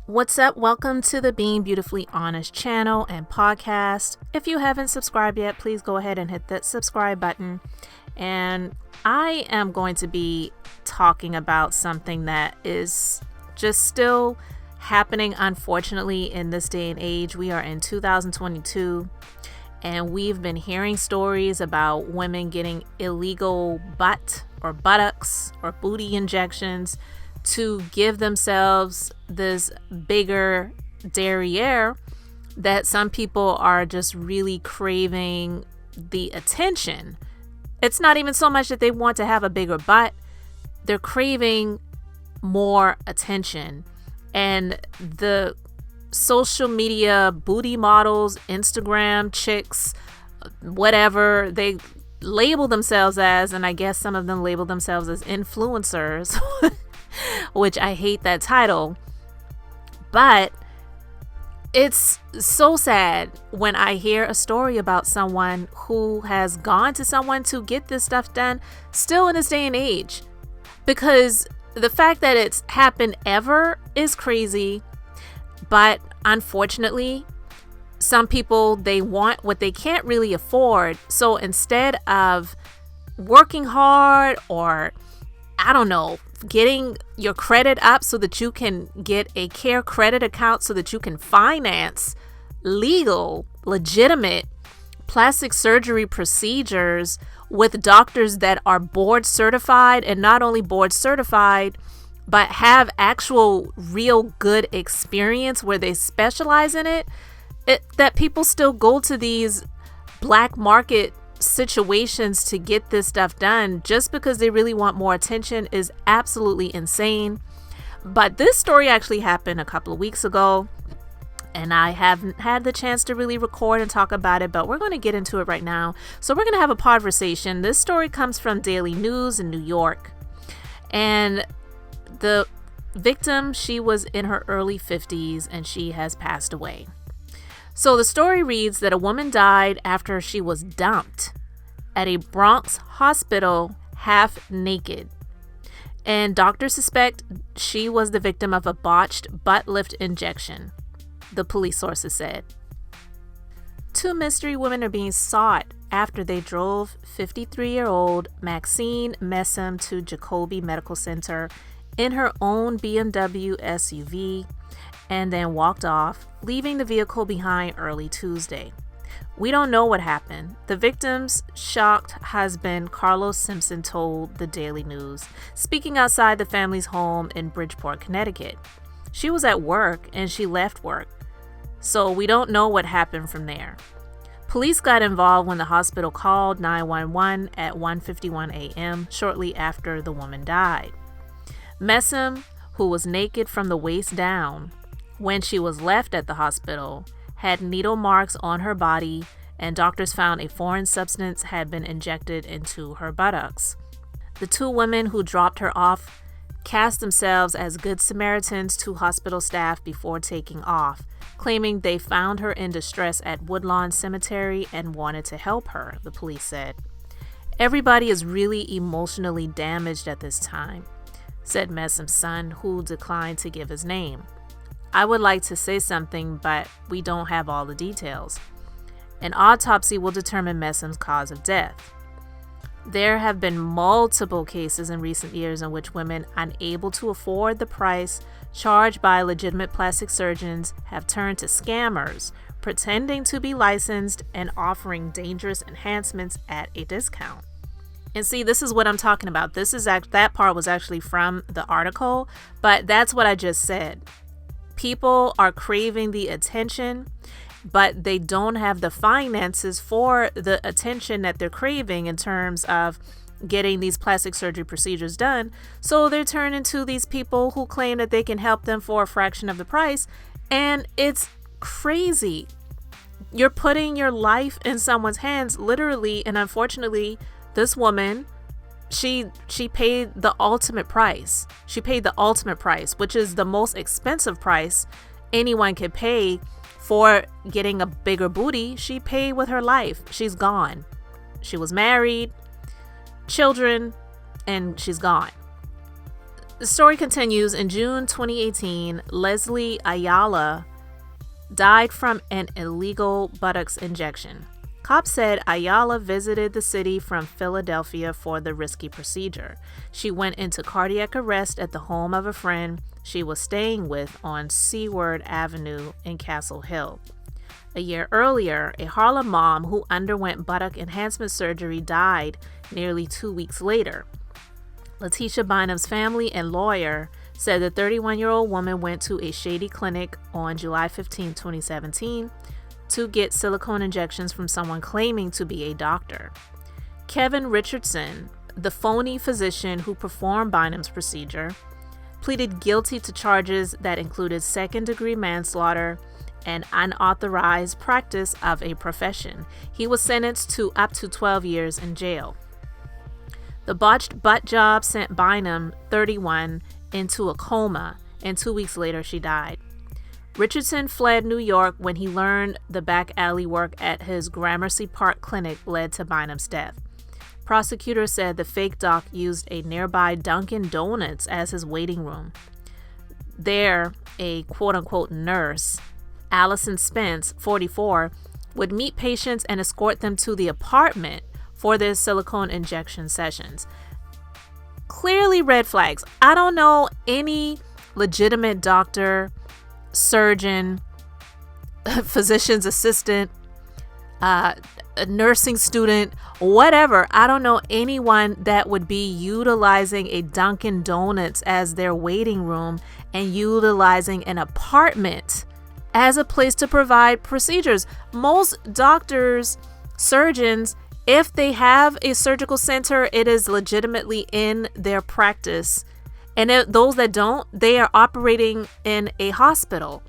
What's up? Welcome to the Being Beautifully Honest channel and podcast. If you haven't subscribed yet, please go ahead and hit that subscribe button. And I am going to be talking about something that is just still happening, unfortunately, in this day and age. We are in 2022, and we've been hearing stories about women getting illegal buttocks or booty injections to give themselves this bigger derriere that some people are just really craving the attention. It's not even so much that they want to have a bigger butt. They're craving more attention. And the social media booty models, Instagram chicks, whatever they label themselves as, and I guess some of them label themselves as influencers, which I hate that title. But it's so sad when I hear a story about someone who has gone to someone to get this stuff done still in this day and age, because the fact that it's happened ever is crazy. But unfortunately, some people, they want what they can't really afford. So instead of working hard or, I don't know, getting your credit up so that you can get a care credit account so that you can finance legal, legitimate plastic surgery procedures with doctors that are board certified, and not only board certified, but have actual real good experience where they specialize in it, that people still go to these black market situations to get this stuff done just because they really want more attention is absolutely insane. But this story actually happened a couple of weeks ago, and I haven't had the chance to really record and talk about it, but we're going to get into it right now. So we're going to have a conversation. This story comes from Daily News in New York, and the victim, she was in her early 50s and she has passed away. So the story reads that a woman died after she was dumped at a Bronx hospital half naked. And doctors suspect she was the victim of a botched butt lift injection, the police sources said. Two mystery women are being sought after they drove 53-year-old Maxine Messam to Jacoby Medical Center in her own BMW SUV and then walked off, leaving the vehicle behind early Tuesday. We don't know what happened. The victim's shocked husband, Carlos Simpson, told the Daily News, speaking outside the family's home in Bridgeport, Connecticut. She was at work and she left work, so we don't know what happened from there. Police got involved when the hospital called 911 at 1:51 a.m. shortly after the woman died. Messam, who was naked from the waist down when she was left at the hospital, had needle marks on her body, and doctors found a foreign substance had been injected into her buttocks. The two women who dropped her off cast themselves as good Samaritans to hospital staff before taking off, claiming they found her in distress at Woodlawn Cemetery and wanted to help her, the police said. Everybody is really emotionally damaged at this time, said Messam's son, who declined to give his name. I would like to say something, but we don't have all the details. An autopsy will determine Messam's cause of death. There have been multiple cases in recent years in which women unable to afford the price charged by legitimate plastic surgeons have turned to scammers, pretending to be licensed and offering dangerous enhancements at a discount. And see, this is what I'm talking about. That part was actually from the article, but that's what I just said. People are craving the attention, but they don't have the finances for the attention that they're craving in terms of getting these plastic surgery procedures done. So they're turning to these people who claim that they can help them for a fraction of the price. And it's crazy. You're putting your life in someone's hands, literally. And unfortunately, this woman, she paid the ultimate price. She paid the ultimate price, which is the most expensive price anyone could pay for getting a bigger booty. She paid with her life. She's gone. She was married, children, and she's gone. The story continues. In June 2018, Leslie Ayala died from an illegal buttocks injection. Cops said Ayala visited the city from Philadelphia for the risky procedure. She went into cardiac arrest at the home of a friend she was staying with on Seward Avenue in Castle Hill. A year earlier, a Harlem mom who underwent buttock enhancement surgery died nearly 2 weeks later. Letitia Bynum's family and lawyer said the 31-year-old woman went to a shady clinic on July 15, 2017, to get silicone injections from someone claiming to be a doctor. Kevin Richardson, the phony physician who performed Bynum's procedure, pleaded guilty to charges that included second-degree manslaughter and unauthorized practice of a profession. He was sentenced to up to 12 years in jail. The botched butt job sent Bynum, 31, into a coma, and 2 weeks later she died. Richardson fled New York when he learned the back alley work at his Gramercy Park clinic led to Bynum's death. Prosecutors said the fake doc used a nearby Dunkin' Donuts as his waiting room. There, a quote-unquote nurse, Allison Spence, 44, would meet patients and escort them to the apartment for their silicone injection sessions. Clearly red flags. I don't know any legitimate doctor, surgeon, physician's assistant, a nursing student, whatever. I don't know anyone that would be utilizing a Dunkin' Donuts as their waiting room and utilizing an apartment as a place to provide procedures. Most doctors, surgeons, if they have a surgical center, it is legitimately in their practice. And those that don't, they are operating in a hospital.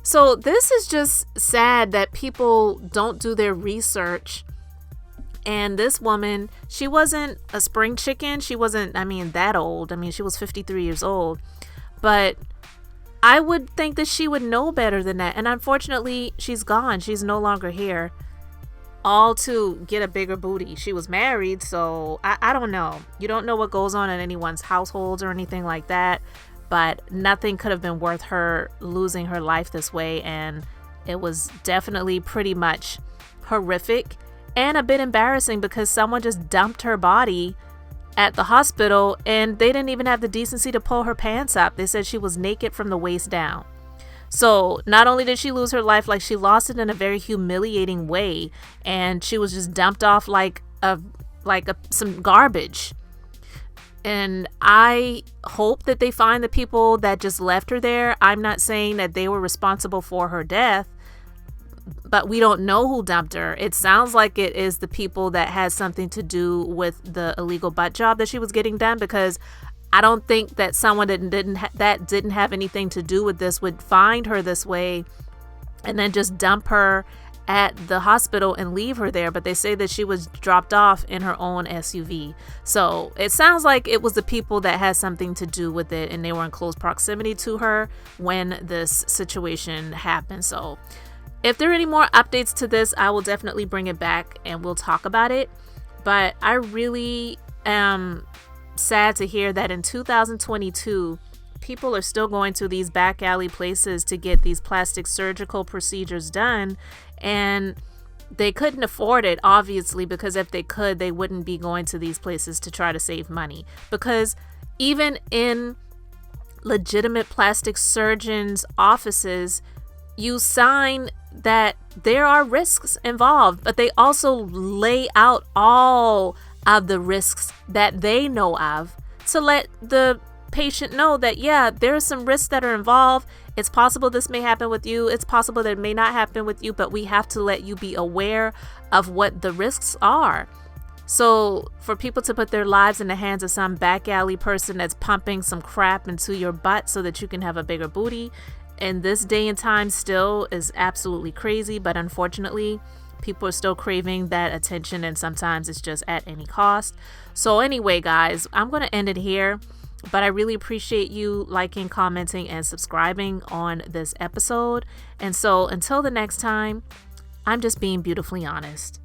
So this is just sad that people don't do their research. And this woman, she wasn't a spring chicken. She wasn't, that old. She was 53 years old. But I would think that she would know better than that. And unfortunately, she's gone. She's no longer here. All to get a bigger booty. She was married, so I don't know. You don't know what goes on in anyone's households or anything like that, but nothing could have been worth her losing her life this way, and it was definitely pretty much horrific and a bit embarrassing because someone just dumped her body at the hospital and they didn't even have the decency to pull her pants up. They said she was naked from the waist down. So not only did she lose her life, like she lost it in a very humiliating way, and she was just dumped off like some garbage. And I hope that they find the people that just left her there. I'm not saying that they were responsible for her death, but we don't know who dumped her. It sounds like it is the people that had something to do with the illegal butt job that she was getting done, because I don't think that someone that didn't have anything to do with this would find her this way and then just dump her at the hospital and leave her there. But they say that she was dropped off in her own SUV. So it sounds like it was the people that had something to do with it, and they were in close proximity to her when this situation happened. So if there are any more updates to this, I will definitely bring it back and we'll talk about it. But I really am sad to hear that in 2022 people are still going to these back alley places to get these plastic surgical procedures done, and they couldn't afford it, obviously, because if they could, they wouldn't be going to these places to try to save money. Because even in legitimate plastic surgeons' offices, you sign that there are risks involved, but they also lay out all of the risks that they know of to let the patient know that, yeah, there are some risks that are involved. It's possible this may happen with you. It's possible that it may not happen with you, but we have to let you be aware of what the risks are. So for people to put their lives in the hands of some back alley person that's pumping some crap into your butt so that you can have a bigger booty in this day and time still is absolutely crazy. But unfortunately, people are still craving that attention, and sometimes it's just at any cost. So anyway, guys, I'm going to end it here, but I really appreciate you liking, commenting, and subscribing on this episode. And so until the next time, I'm just being beautifully honest.